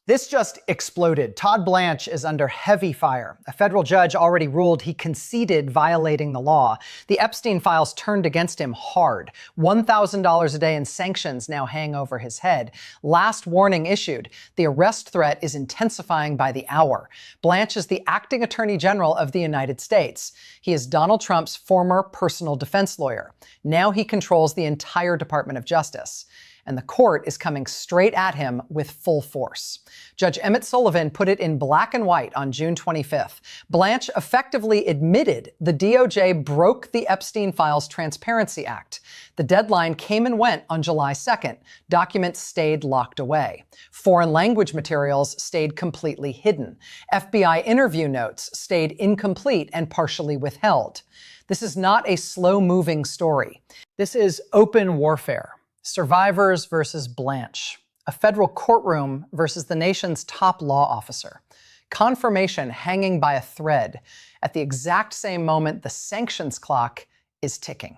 This just exploded. Todd Blanche is under heavy fire. A federal judge already ruled he conceded violating the law. The Epstein files turned against him hard. $1,000 a day in sanctions now hang over his head. Last warning issued. The arrest threat is intensifying by the hour. Blanche is the acting attorney general of the United States. He is Donald Trump's former personal defense lawyer. Now he controls the entire Department of Justice. And the court is coming straight at him with full force. Judge Emmett Sullivan put it in black and white on June 25th. Blanche effectively admitted the DOJ broke the Epstein Files Transparency Act. The deadline came and went on July 2nd. Documents stayed locked away. Foreign language materials stayed completely hidden. FBI interview notes stayed incomplete and partially withheld. This is not a slow-moving story. This is open warfare. Survivors versus Blanche. A federal courtroom versus the nation's top law officer. Confirmation hanging by a thread at the exact same moment the sanctions clock is ticking.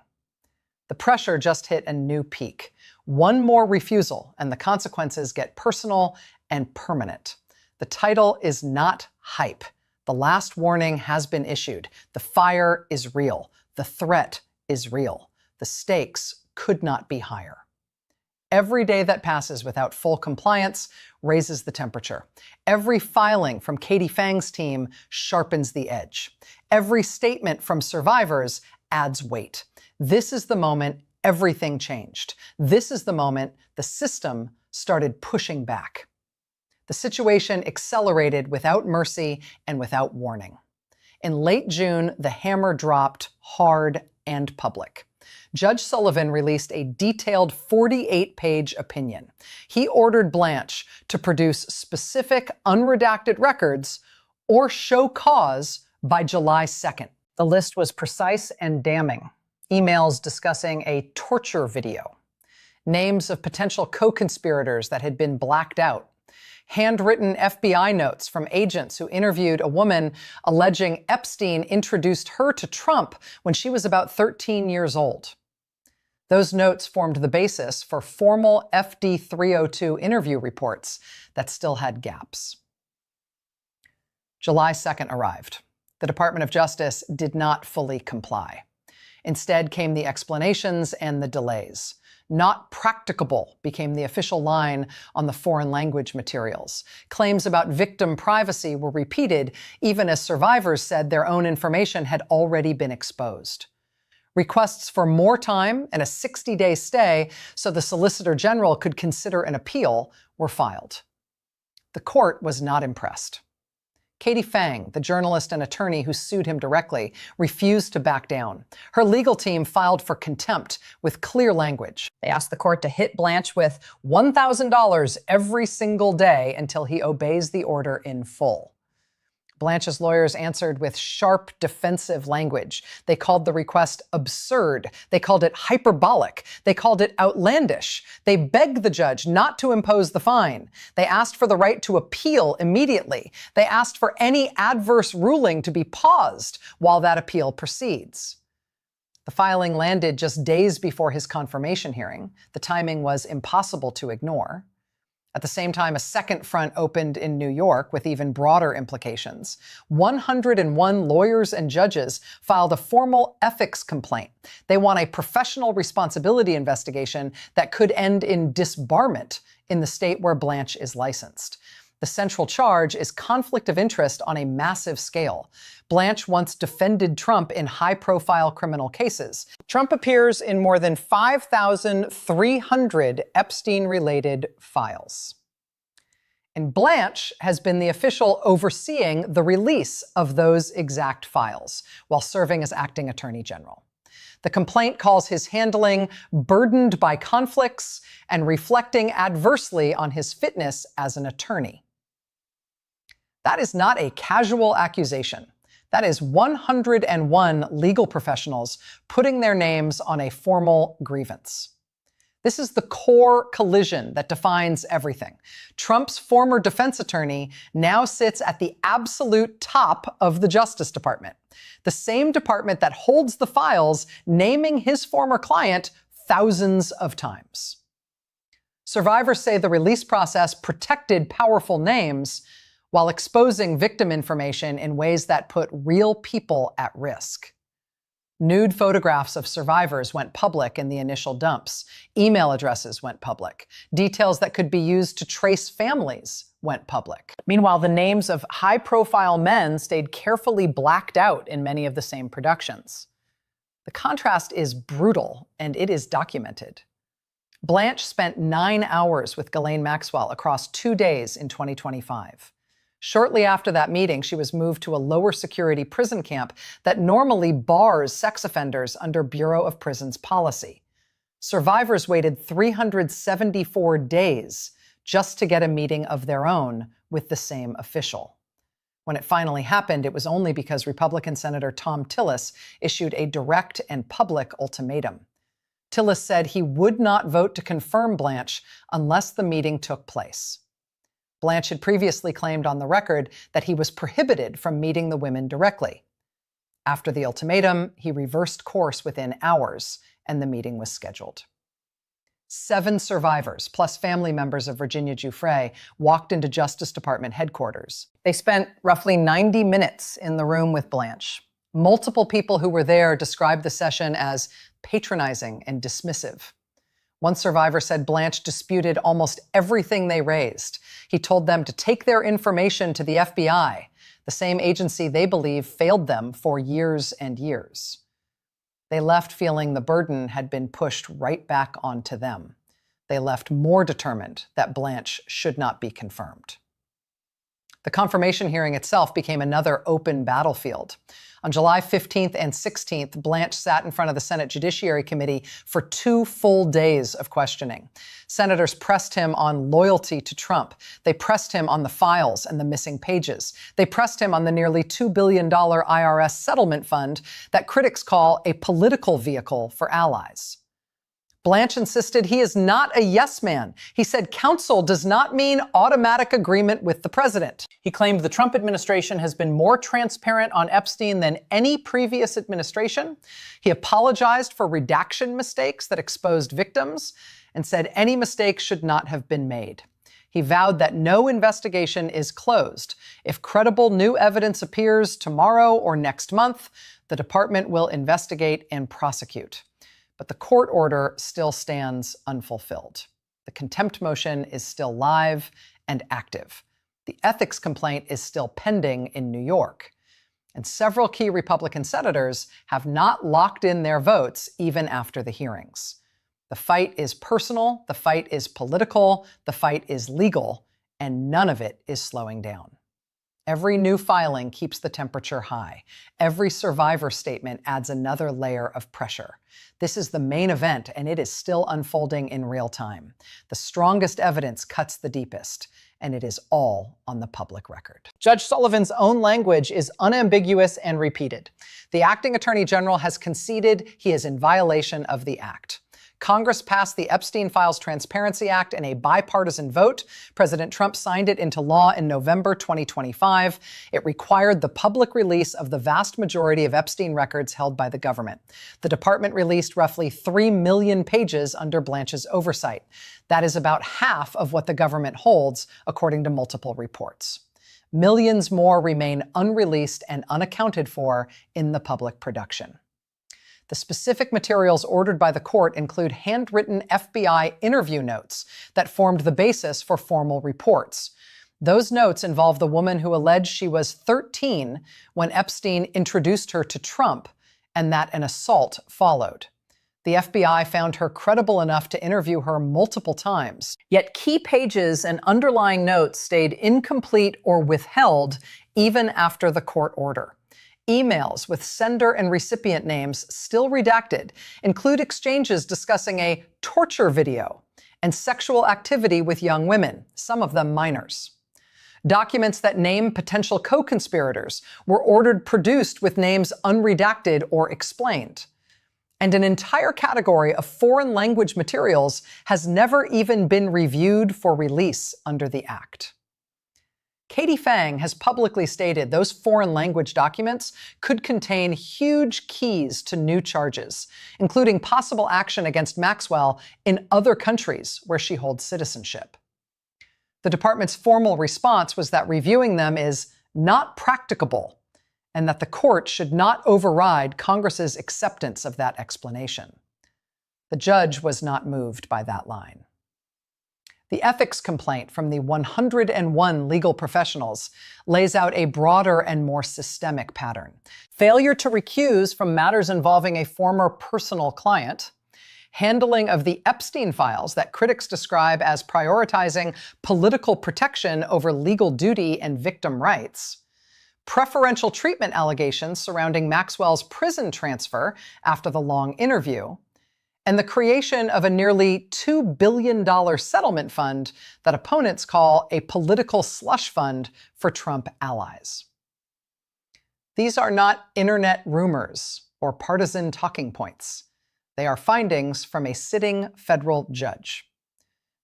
The pressure just hit a new peak. One more refusal and the consequences get personal and permanent. The title is not hype. The last warning has been issued. The fire is real. The threat is real. The stakes could not be higher. Every day that passes without full compliance raises the temperature. Every filing from Katie Fang's team sharpens the edge. Every statement from survivors adds weight. This is the moment everything changed. This is the moment the system started pushing back. The situation accelerated without mercy and without warning. In late June, the hammer dropped hard and public. Judge Sullivan released a detailed 48-page opinion. He ordered Blanche to produce specific unredacted records or show cause by July 2nd. The list was precise and damning. Emails discussing a torture video. Names of potential co-conspirators that had been blacked out. Handwritten FBI notes from agents who interviewed a woman alleging Epstein introduced her to Trump when she was about 13 years old. Those notes formed the basis for formal FD 302 interview reports that still had gaps. July 2nd arrived. The Department of Justice did not fully comply. Instead came the explanations and the delays. Not practicable became the official line on the foreign language materials. Claims about victim privacy were repeated, even as survivors said their own information had already been exposed. Requests for more time and a 60-day stay so the Solicitor General could consider an appeal were filed. The court was not impressed. Katie Fang, the journalist and attorney who sued him directly, refused to back down. Her legal team filed for contempt with clear language. They asked the court to hit Blanche with $1,000 every single day until he obeys the order in full. Blanche's lawyers answered with sharp defensive language. They called the request absurd. They called it hyperbolic. They called it outlandish. They begged the judge not to impose the fine. They asked for the right to appeal immediately. They asked for any adverse ruling to be paused while that appeal proceeds. The filing landed just days before his confirmation hearing. The timing was impossible to ignore. At the same time, a second front opened in New York with even broader implications. 101 lawyers and judges filed a formal ethics complaint. They want a professional responsibility investigation that could end in disbarment in the state where Blanche is licensed. The central charge is conflict of interest on a massive scale. Blanche once defended Trump in high-profile criminal cases. Trump appears in more than 5,300 Epstein-related files. And Blanche has been the official overseeing the release of those exact files while serving as acting attorney general. The complaint calls his handling burdened by conflicts and reflecting adversely on his fitness as an attorney. That is not a casual accusation. That is 101 legal professionals putting their names on a formal grievance. This is the core collision that defines everything. Trump's former defense attorney now sits at the absolute top of the Justice Department, the same department that holds the files naming his former client thousands of times. Survivors say the release process protected powerful names while exposing victim information in ways that put real people at risk. Nude photographs of survivors went public in the initial dumps. Email addresses went public. Details that could be used to trace families went public. Meanwhile, the names of high-profile men stayed carefully blacked out in many of the same productions. The contrast is brutal, and it is documented. Blanche spent 9 hours with Ghislaine Maxwell across 2 days in 2025. Shortly after that meeting, she was moved to a lower security prison camp that normally bars sex offenders under Bureau of Prisons policy. Survivors waited 374 days just to get a meeting of their own with the same official. When it finally happened, it was only because Republican Senator Thom Tillis issued a direct and public ultimatum. Tillis said he would not vote to confirm Blanche unless the meeting took place. Blanche had previously claimed on the record that he was prohibited from meeting the women directly. After the ultimatum, he reversed course within hours, and the meeting was scheduled. 7 survivors, plus family members of Virginia Giuffre, walked into Justice Department headquarters. They spent roughly 90 minutes in the room with Blanche. Multiple people who were there described the session as patronizing and dismissive. One survivor said Blanche disputed almost everything they raised. He told them to take their information to the FBI, the same agency they believe failed them for years and years. They left feeling the burden had been pushed right back onto them. They left more determined that Blanche should not be confirmed. The confirmation hearing itself became another open battlefield. On July 15th and 16th, Blanche sat in front of the Senate Judiciary Committee for 2 full days of questioning. Senators pressed him on loyalty to Trump. They pressed him on the files and the missing pages. They pressed him on the nearly $2 billion IRS settlement fund that critics call a political vehicle for allies. Blanche insisted he is not a yes man. He said counsel does not mean automatic agreement with the president. He claimed the Trump administration has been more transparent on Epstein than any previous administration. He apologized for redaction mistakes that exposed victims and said any mistakes should not have been made. He vowed that no investigation is closed. If credible new evidence appears tomorrow or next month, the department will investigate and prosecute. But the court order still stands unfulfilled. The contempt motion is still live and active. The ethics complaint is still pending in New York. And several key Republican senators have not locked in their votes even after the hearings. The fight is personal, the fight is political, the fight is legal, and none of it is slowing down. Every new filing keeps the temperature high. Every survivor statement adds another layer of pressure. This is the main event, and it is still unfolding in real time. The strongest evidence cuts the deepest, and it is all on the public record. Judge Sullivan's own language is unambiguous and repeated. The acting attorney general has conceded he is in violation of the act. Congress passed the Epstein Files Transparency Act in a bipartisan vote. President Trump signed it into law in November 2025. It required the public release of the vast majority of Epstein records held by the government. The department released roughly 3 million pages under Blanche's oversight. That is about half of what the government holds, according to multiple reports. Millions more remain unreleased and unaccounted for in the public production. The specific materials ordered by the court include handwritten FBI interview notes that formed the basis for formal reports. Those notes involve the woman who alleged she was 13 when Epstein introduced her to Trump and that an assault followed. The FBI found her credible enough to interview her multiple times. Yet key pages and underlying notes stayed incomplete or withheld even after the court order. Emails with sender and recipient names still redacted include exchanges discussing a torture video and sexual activity with young women, some of them minors. Documents that name potential co-conspirators were ordered produced with names unredacted or explained. And an entire category of foreign language materials has never even been reviewed for release under the Act. Katie Fang has publicly stated those foreign language documents could contain huge keys to new charges, including possible action against Maxwell in other countries where she holds citizenship. The department's formal response was that reviewing them is not practicable and that the court should not override Congress's acceptance of that explanation. The judge was not moved by that line. The ethics complaint from the 101 legal professionals lays out a broader and more systemic pattern. Failure to recuse from matters involving a former personal client, handling of the Epstein files that critics describe as prioritizing political protection over legal duty and victim rights, preferential treatment allegations surrounding Maxwell's prison transfer after the long interview, and the creation of a nearly $2 billion settlement fund that opponents call a political slush fund for Trump allies. These are not internet rumors or partisan talking points. They are findings from a sitting federal judge.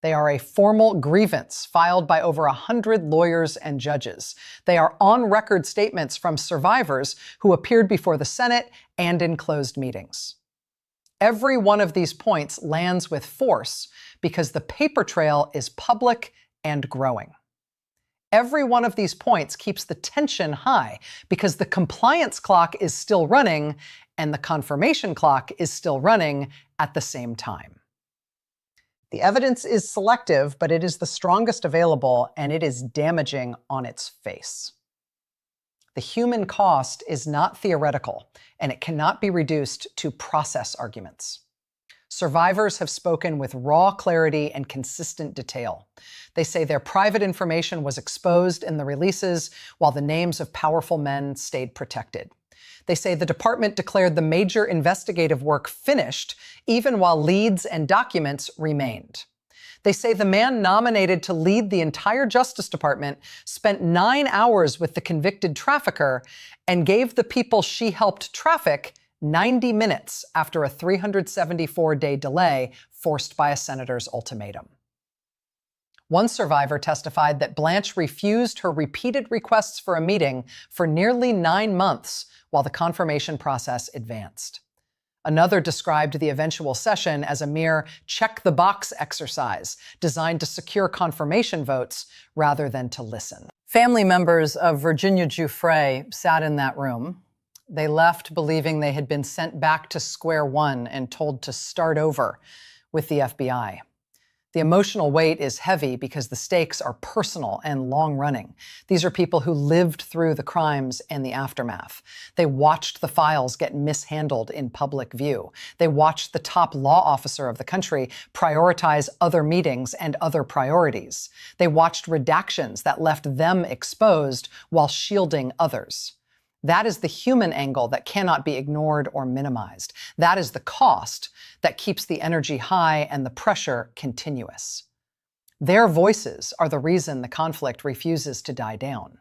They are a formal grievance filed by over 100 lawyers and judges. They are on-record statements from survivors who appeared before the Senate and in closed meetings. Every one of these points lands with force because the paper trail is public and growing. Every one of these points keeps the tension high because the compliance clock is still running and the confirmation clock is still running at the same time. The evidence is selective, but it is the strongest available, and it is damaging on its face. The human cost is not theoretical, and it cannot be reduced to process arguments. Survivors have spoken with raw clarity and consistent detail. They say their private information was exposed in the releases while the names of powerful men stayed protected. They say the department declared the major investigative work finished even while leads and documents remained. They say the man nominated to lead the entire Justice Department spent 9 hours with the convicted trafficker and gave the people she helped traffic 90 minutes after a 374-day delay forced by a senator's ultimatum. One survivor testified that Blanche refused her repeated requests for a meeting for nearly 9 months while the confirmation process advanced. Another described the eventual session as a mere check-the-box exercise designed to secure confirmation votes rather than to listen. Family members of Virginia Giuffre sat in that room. They left believing they had been sent back to square one and told to start over with the FBI. The emotional weight is heavy because the stakes are personal and long-running. These are people who lived through the crimes and the aftermath. They watched the files get mishandled in public view. They watched the top law officer of the country prioritize other meetings and other priorities. They watched redactions that left them exposed while shielding others. That is the human angle that cannot be ignored or minimized. That is the cost that keeps the energy high and the pressure continuous. Their voices are the reason the conflict refuses to die down.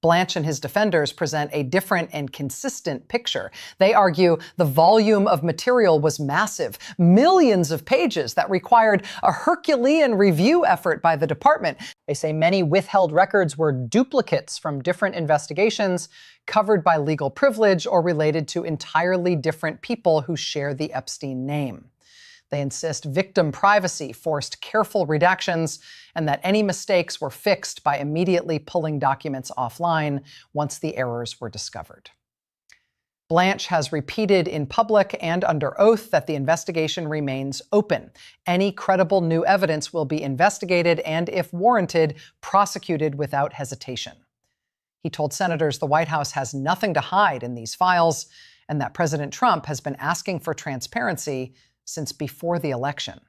Blanche and his defenders present a different and consistent picture. They argue the volume of material was massive, millions of pages that required a Herculean review effort by the department. They say many withheld records were duplicates from different investigations covered by legal privilege or related to entirely different people who share the Epstein name. They insist victim privacy forced careful redactions and that any mistakes were fixed by immediately pulling documents offline once the errors were discovered. Blanche has repeated in public and under oath that the investigation remains open. Any credible new evidence will be investigated and, if warranted, prosecuted without hesitation. He told senators the White House has nothing to hide in these files and that President Trump has been asking for transparency since before the election.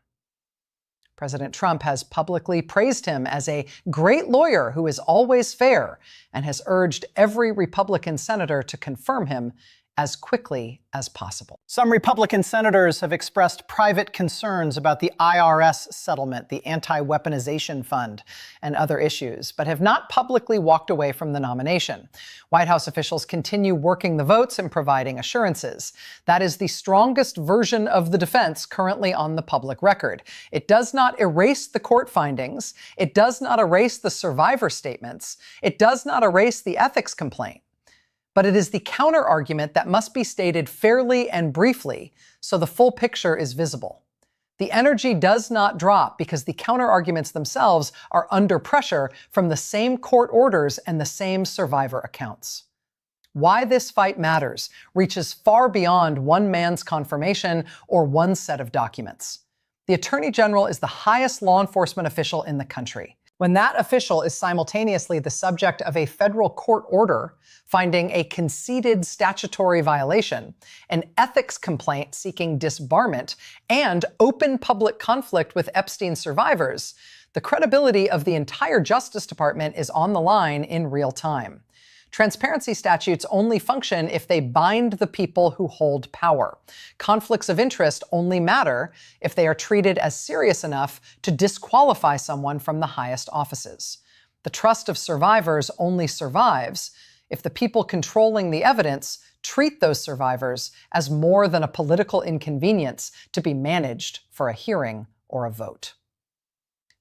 President Trump has publicly praised him as a great lawyer who is always fair and has urged every Republican senator to confirm him as quickly as possible. Some Republican senators have expressed private concerns about the IRS settlement, the anti-weaponization fund, and other issues, but have not publicly walked away from the nomination. White House officials continue working the votes and providing assurances. That is the strongest version of the defense currently on the public record. It does not erase the court findings. It does not erase the survivor statements. It does not erase the ethics complaint. But it is the counter-argument that must be stated fairly and briefly so the full picture is visible. The energy does not drop because the counter-arguments themselves are under pressure from the same court orders and the same survivor accounts. Why this fight matters reaches far beyond one man's confirmation or one set of documents. The Attorney General is the highest law enforcement official in the country. When that official is simultaneously the subject of a federal court order finding a conceded statutory violation, an ethics complaint seeking disbarment, and open public conflict with Epstein survivors, the credibility of the entire Justice Department is on the line in real time. Transparency statutes only function if they bind the people who hold power. Conflicts of interest only matter if they are treated as serious enough to disqualify someone from the highest offices. The trust of survivors only survives if the people controlling the evidence treat those survivors as more than a political inconvenience to be managed for a hearing or a vote.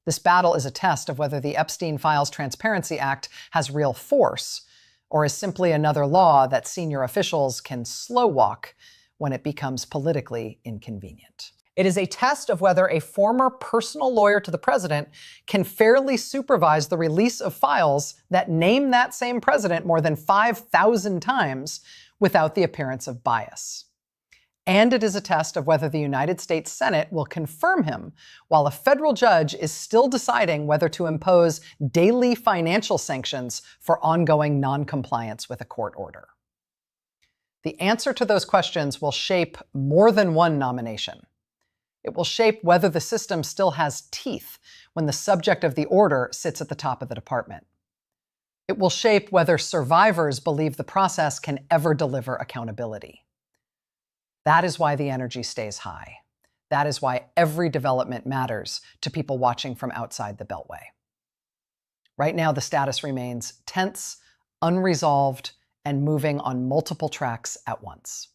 This battle is a test of whether the Epstein Files Transparency Act has real force, or is simply another law that senior officials can slow walk when it becomes politically inconvenient. It is a test of whether a former personal lawyer to the president can fairly supervise the release of files that name that same president more than 5,000 times without the appearance of bias. And it is a test of whether the United States Senate will confirm him while a federal judge is still deciding whether to impose daily financial sanctions for ongoing noncompliance with a court order. The answer to those questions will shape more than one nomination. It will shape whether the system still has teeth when the subject of the order sits at the top of the department. It will shape whether survivors believe the process can ever deliver accountability. That is why the energy stays high. That is why every development matters to people watching from outside the Beltway. Right now, the status remains tense, unresolved, and moving on multiple tracks at once.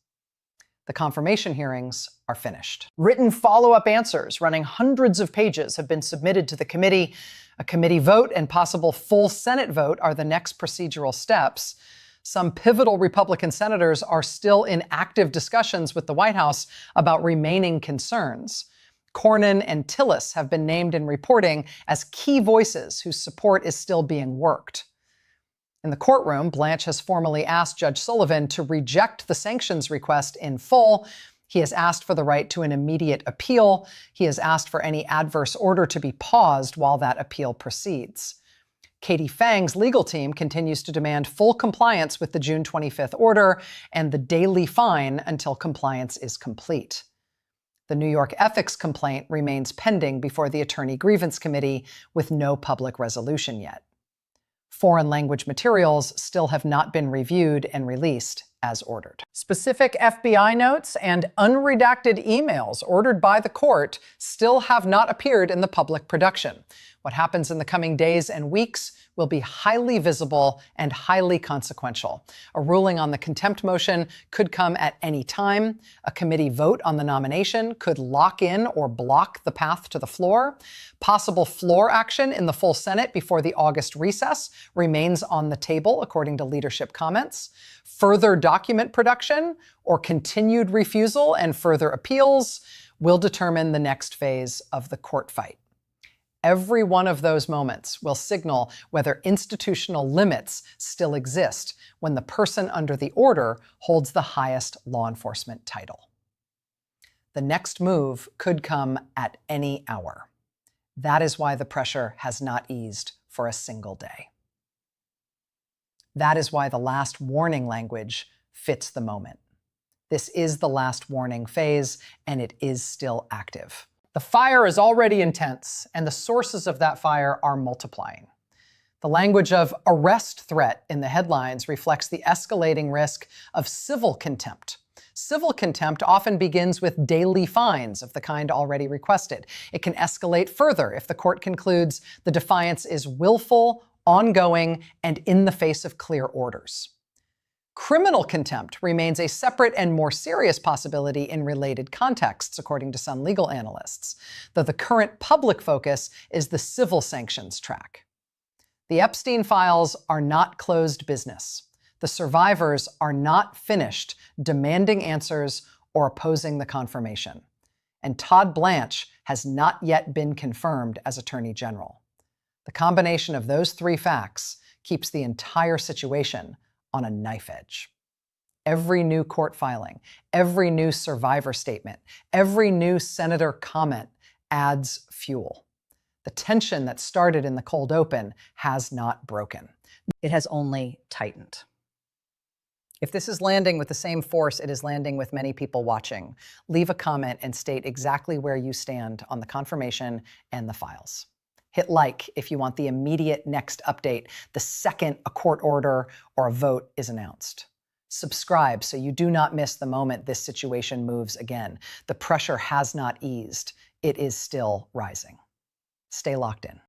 The confirmation hearings are finished. Written follow-up answers running hundreds of pages have been submitted to the committee. A committee vote and possible full Senate vote are the next procedural steps. Some pivotal Republican senators are still in active discussions with the White House about remaining concerns. Cornyn and Tillis have been named in reporting as key voices whose support is still being worked. In the courtroom, Blanche has formally asked Judge Sullivan to reject the sanctions request in full. He has asked for the right to an immediate appeal. He has asked for any adverse order to be paused while that appeal proceeds. Katie Fang's legal team continues to demand full compliance with the June 25th order and the daily fine until compliance is complete. The New York ethics complaint remains pending before the Attorney Grievance Committee with no public resolution yet. Foreign language materials still have not been reviewed and released as ordered. Specific FBI notes and unredacted emails ordered by the court still have not appeared in the public production. What happens in the coming days and weeks will be highly visible and highly consequential. A ruling on the contempt motion could come at any time. A committee vote on the nomination could lock in or block the path to the floor. Possible floor action in the full Senate before the August recess remains on the table, according to leadership comments. Further document production or continued refusal and further appeals will determine the next phase of the court fight. Every one of those moments will signal whether institutional limits still exist when the person under the order holds the highest law enforcement title. The next move could come at any hour. That is why the pressure has not eased for a single day. That is why the last warning language fits the moment. This is the last warning phase, and it is still active. The fire is already intense, and the sources of that fire are multiplying. The language of arrest threat in the headlines reflects the escalating risk of civil contempt. Civil contempt often begins with daily fines of the kind already requested. It can escalate further if the court concludes the defiance is willful, ongoing, and in the face of clear orders. Criminal contempt remains a separate and more serious possibility in related contexts, according to some legal analysts, though the current public focus is the civil sanctions track. The Epstein files are not closed business. The survivors are not finished demanding answers or opposing the confirmation. And Todd Blanche has not yet been confirmed as Attorney General. The combination of those three facts keeps the entire situation on a knife edge. Every new court filing, every new survivor statement, every new senator comment adds fuel. The tension that started in the cold open has not broken. It has only tightened. If this is landing with the same force it is landing with many people watching, leave a comment and state exactly where you stand on the confirmation and the files. Hit like if you want the immediate next update the second a court order or a vote is announced. Subscribe so you do not miss the moment this situation moves again. The pressure has not eased. It is still rising. Stay locked in.